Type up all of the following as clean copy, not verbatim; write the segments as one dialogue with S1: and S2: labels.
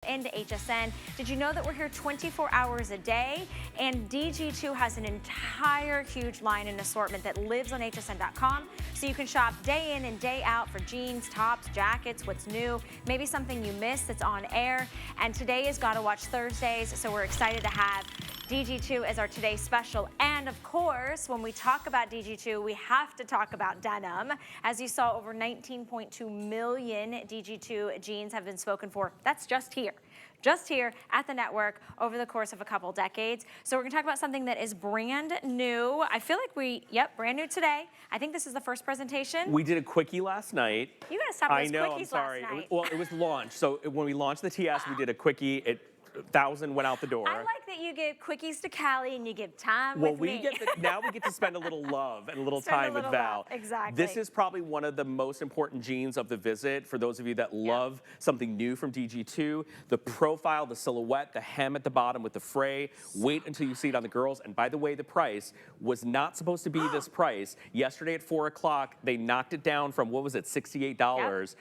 S1: into HSN. Did you know that we're here 24 hours a day? And DG2 has an entire huge line and assortment that lives on hsn.com. So you can shop day in and day out for jeans, tops, jackets, what's new, maybe something you missed that's on air. And today is Gotta Watch Thursdays, so we're excited to have DG2 as our today's special. And of course, when we talk about DG2, we have to talk about denim. As you saw, over 19.2 million DG2 jeans have been spoken for. That's just here at the network over the course of a couple decades. So we're gonna talk about something that is brand new. I feel like brand new today. I think this is the first presentation.
S2: We did a quickie last night.
S1: You gotta stop those quickies
S2: I'm sorry.
S1: last night.
S2: It was launched. So when we launched the TS, we did a quickie. 1,000 went out the door.
S1: I like that you give quickies to Callie and you give time
S2: well,
S1: with me.
S2: Now we get to spend a little love and a little time with Val.
S1: Exactly.
S2: This is probably one of the most important jeans of the visit for those of you that love something new from DG2. The profile, the silhouette, the hem at the bottom with the fray. Wait until you see it on the girls. And by the way, the price was not supposed to be this price. Yesterday at 4 o'clock, they knocked it down from, what was it, $68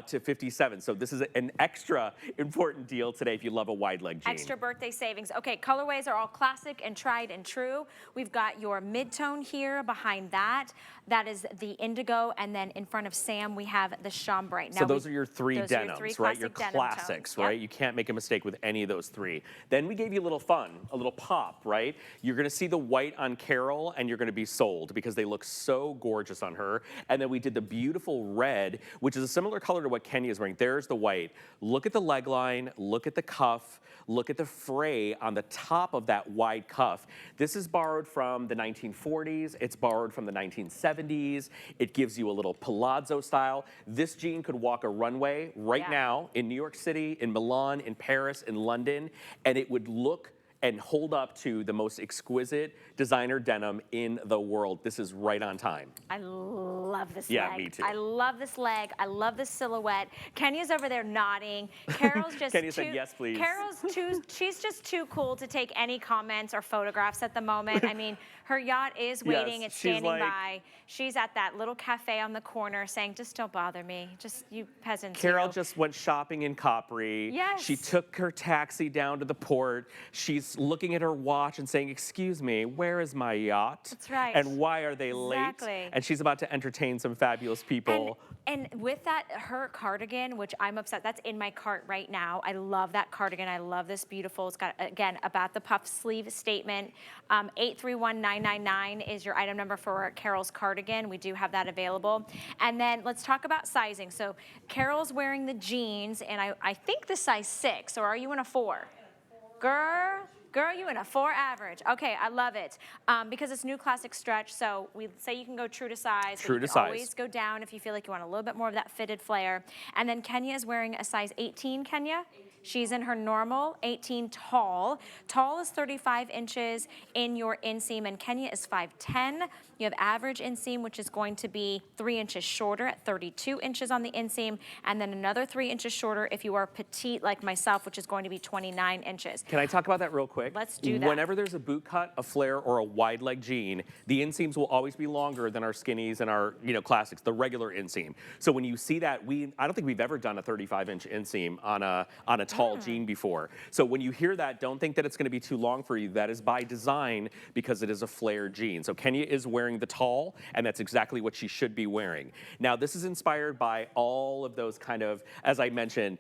S2: to $57. So this is an extra important deal today if you love a WideLeg jean.
S1: Extra birthday savings. Okay, colorways are all classic and tried and true. We've got your mid-tone here behind that. That is the indigo, and then in front of Sam, we have the chambray. Now
S2: so those are your three denims, right? Your classics, right? You can't make a mistake with any of those three. Then we gave you a little fun, a little pop, right? You're gonna see the white on Carol, and you're gonna be sold because they look so gorgeous on her. And then we did the beautiful red, which is a similar color to what Kenya is wearing. There's the white. Look at the leg line, look at the cuff, look at the fray on the top of that wide cuff. This is borrowed from the 1940s. It's borrowed from the 1970s. It gives you a little palazzo style. This jean could walk a runway right now in New York City, in Milan, in Paris, in London, and it would look and hold up to the most exquisite designer denim in the world. This is right on time.
S1: I love this leg.
S2: Yeah, me too.
S1: I love this leg. I love this silhouette. Kenya's over there nodding. Carol's just
S2: Kenya said yes, please.
S1: She's just too cool to take any comments or photographs at the moment. I mean, her yacht is waiting. It's standing by. She's at that little cafe on the corner saying, just don't bother me. Just you peasants.
S2: Carol just went shopping in Capri.
S1: Yes.
S2: She took her taxi down to the port. She's looking at her watch and saying, excuse me, where is my yacht?
S1: That's right.
S2: And why are they late? And she's about to entertain some fabulous people.
S1: And with that, her cardigan, which I'm obsessed, that's in my cart right now. I love that cardigan. I love this beautiful. It's got, again, about the puff sleeve statement. 831999 is your item number for Carol's cardigan. We do have that available. And then let's talk about sizing. So Carol's wearing the jeans, and I think the size 6, or are you in a 4? Girl, you in a 4 average. Okay, I love it. Because it's new classic stretch, so we say you can go true to size.
S2: True to size.
S1: Always go down if you feel like you want a little bit more of that fitted flare. And then Kenya is wearing a size 18, Kenya? She's in her normal 18 tall. Tall is 35 inches in your inseam, and Kenya is 5'10". You have average inseam, which is going to be 3 inches shorter at 32 inches on the inseam, and then another 3 inches shorter if you are petite like myself, which is going to be 29 inches.
S2: Can I talk about that real quick?
S1: Let's do that.
S2: Whenever there's a boot cut, a flare, or a wide leg jean, the inseams will always be longer than our skinnies and our classics, the regular inseam. So when you see that, I don't think we've ever done a 35-inch inseam on a tall jean before. So when you hear that, don't think that it's going to be too long for you. That is by design because it is a flare jean. So Kenya is wearing the tall, and that's exactly what she should be wearing. Now, this is inspired by all of those kind of, as I mentioned,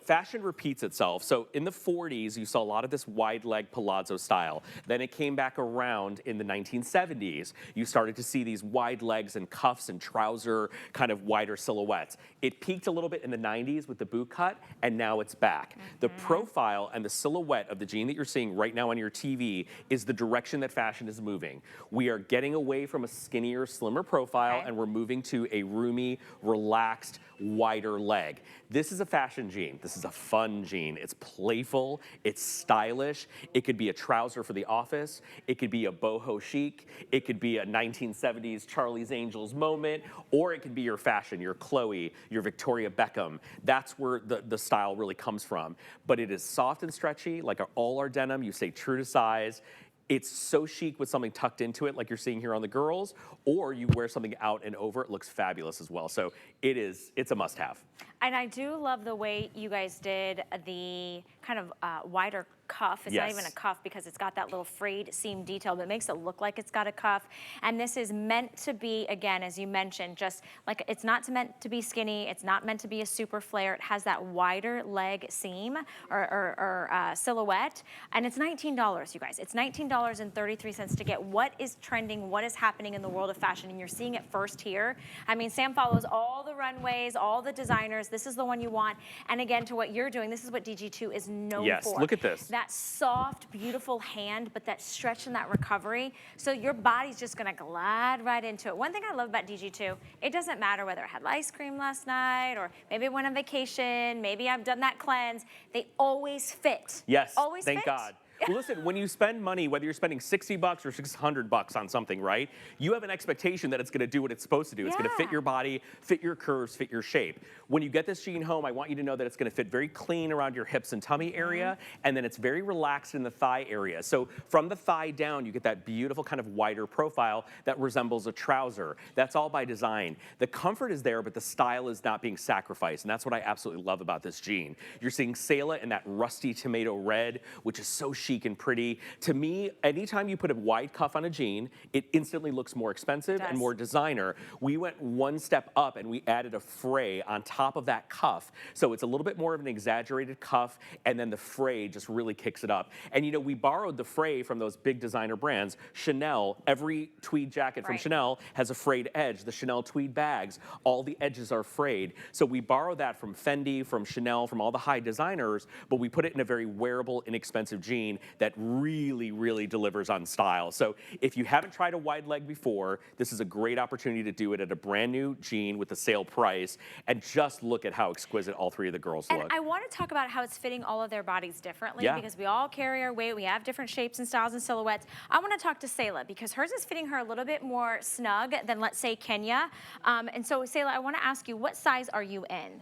S2: fashion repeats itself. So in the 40s, you saw a lot of this wide leg palazzo style. Then it came back around in the 1970s. You started to see these wide legs and cuffs and trouser kind of wider silhouettes. It peaked a little bit in the 90s with the boot cut, and now it's back. The profile and the silhouette of the jean that you're seeing right now on your TV is the direction that fashion is moving. We are getting away from a skinnier, slimmer profile, and we're moving to a roomy, relaxed, wider leg. This is a fashion jean. This is a fun jean. It's playful, it's stylish. It could be a trouser for the office. It could be a boho chic. It could be a 1970s Charlie's Angels moment, or it could be your fashion, your Chloe, your Victoria Beckham. That's where the style really comes from. But it is soft and stretchy, like all our denim. You stay true to size. It's so chic with something tucked into it like you're seeing here on the girls, or you wear something out and over, it looks fabulous as well. So it's a must-have.
S1: And I do love the way you guys did the kind of wider cuff. It's not even a cuff because it's got that little frayed seam detail that makes it look like it's got a cuff. And this is meant to be, again, as you mentioned, just like it's not meant to be skinny. It's not meant to be a super flare. It has that wider leg seam or silhouette. And it's $19, you guys. It's $19.33 to get what is trending, what is happening in the world of fashion. And you're seeing it first here. I mean, Sam follows all the runways, all the designers. This is the one you want. And again, to what you're doing, this is what DG2 is known for.
S2: Yes, look at this.
S1: That soft, beautiful hand, but that stretch and that recovery. So your body's just gonna glide right into it. One thing I love about DG2, it doesn't matter whether I had ice cream last night or maybe I went on vacation, maybe I've done that cleanse. They always fit.
S2: Yes,
S1: always
S2: thank
S1: fit.
S2: God. Well, listen, when you spend money, whether you're spending $60 or $600 on something, right? You have an expectation that it's going to do what it's supposed to do. It's going to fit your body, fit your curves, fit your shape. When you get this jean home, I want you to know that it's going to fit very clean around your hips and tummy area, and then it's very relaxed in the thigh area. So from the thigh down, you get that beautiful kind of wider profile that resembles a trouser. That's all by design. The comfort is there, but the style is not being sacrificed, and that's what I absolutely love about this jean. You're seeing Selah in that rusty tomato red, which is so chic and pretty. To me, anytime you put a wide cuff on a jean, it instantly looks more expensive and more designer. We went one step up and we added a fray on top of that cuff. So it's a little bit more of an exaggerated cuff, and then the fray just really kicks it up. And you know, we borrowed the fray from those big designer brands. Chanel, every tweed jacket from Chanel has a frayed edge. The Chanel tweed bags, all the edges are frayed. So we borrowed that from Fendi, from Chanel, from all the high designers, but we put it in a very wearable, inexpensive jean that really, really delivers on style. So if you haven't tried a wide leg before, this is a great opportunity to do it at a brand new jean with a sale price, and just look at how exquisite all three of the girls look.
S1: And I want to talk about how it's fitting all of their bodies differently because we all carry our weight. We have different shapes and styles and silhouettes. I want to talk to Selah because hers is fitting her a little bit more snug than, let's say, Kenya. And so, Selah, I want to ask you, what size are you in?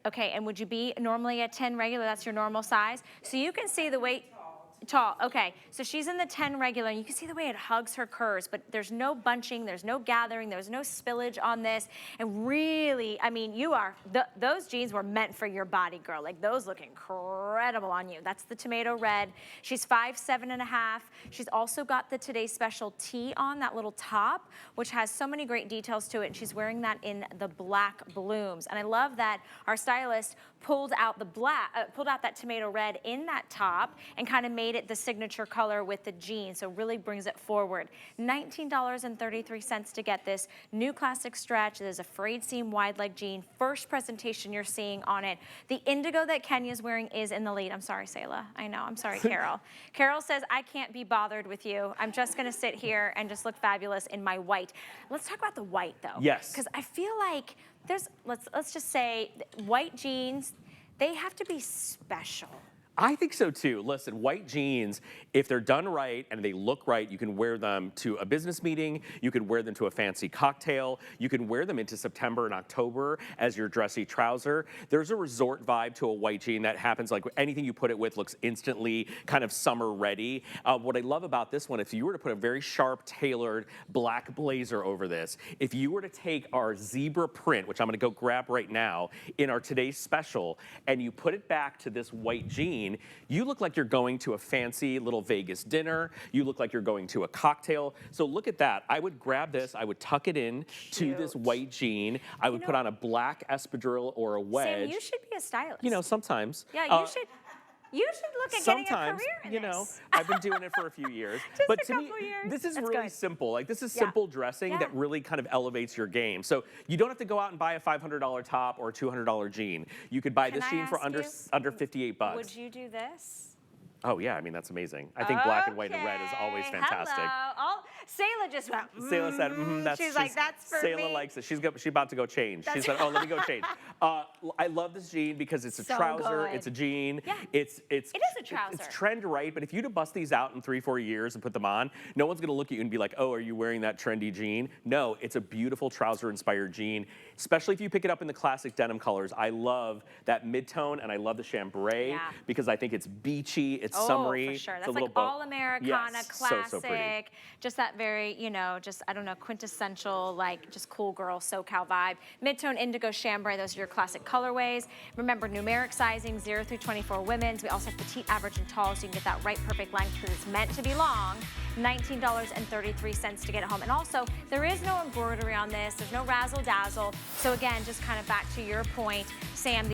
S1: Okay, and would you be normally a 10 regular? That's your normal size. So you can see the weight. Tall, okay. So she's in the 10 regular, and you can see the way it hugs her curves, but there's no bunching, there's no gathering, there's no spillage on this. And really, I mean, those jeans were meant for your body, girl. Like, those look incredible on you. That's the tomato red. She's 5'7.5". She's also got the Today's Special tee on, that little top, which has so many great details to it, and she's wearing that in the black blooms. And I love that our stylist pulled out that tomato red in that top and kind of made it the signature color with the jean, so really brings it forward. $19.33 to get this new classic stretch. There's a frayed seam wide leg jean. First presentation you're seeing on it. The indigo that Kenya's wearing is in the lead. I'm sorry, Selah. I know. I'm sorry, Carol. Carol says, I can't be bothered with you. I'm just going to sit here and just look fabulous in my white. Let's talk about the white, though.
S2: Yes.
S1: Because I feel like there's, let's just say, white jeans, they have to be special.
S2: I think so too. Listen, white jeans, if they're done right and they look right, you can wear them to a business meeting, you can wear them to a fancy cocktail, you can wear them into September and October as your dressy trouser. There's a resort vibe to a white jean that happens, like anything you put it with looks instantly kind of summer ready. What I love about this one, if you were to put a very sharp, tailored black blazer over this, if you were to take our zebra print, which I'm gonna go grab right now, in our Today's Special, and you put it back to this white jean, you look like you're going to a fancy little Vegas dinner. You look like you're going to a cocktail. So look at that. I would grab this. I would tuck it in to this white jean. I would put on a black espadrille or a wedge.
S1: Sam, you should be a stylist.
S2: You know, sometimes.
S1: Yeah, you should. You should look at getting a career in
S2: you know,
S1: this.
S2: I've been doing it for a few years.
S1: Just
S2: but
S1: a
S2: to me,
S1: couple years.
S2: this is
S1: That's
S2: really
S1: good.
S2: simple. Like, this is simple dressing that really kind of elevates your game. So you don't have to go out and buy a $500 top or a $200 jean. You could buy this jean for under $58.
S1: Would you do this?
S2: Oh, yeah, I mean, that's amazing. I think black and white and red is always fantastic.
S1: Hello. Selah just went,
S2: Selah said,
S1: she's like, that's for me.
S2: Selah likes it. She's about to go change. She said, oh, let me go change. I love this jean because it's a trouser, it's a jean.
S1: Yeah.
S2: It is
S1: a trouser.
S2: It's trend right, but if you to bust these out in 3-4 years and put them on, no one's gonna look at you and be like, oh, are you wearing that trendy jean? No, it's a beautiful trouser-inspired jean, especially if you pick it up in the classic denim colors. I love that mid-tone and I love the chambray because I think it's beachy, it's summery.
S1: For sure.
S2: It's
S1: That's
S2: a little
S1: like all Americana,
S2: yes,
S1: classic,
S2: so pretty.
S1: just that very, you know, just, I don't know, quintessential, like just cool girl SoCal vibe. Mid-tone indigo chambray, those are your classic colorways. Remember, numeric sizing, 0 through 24 women's. We also have petite, average, and tall, so you can get that right perfect length because it's meant to be long. $19.33 to get it home. And also, there is no embroidery on this. There's no razzle dazzle. So again, just kind of back to your point, Sam,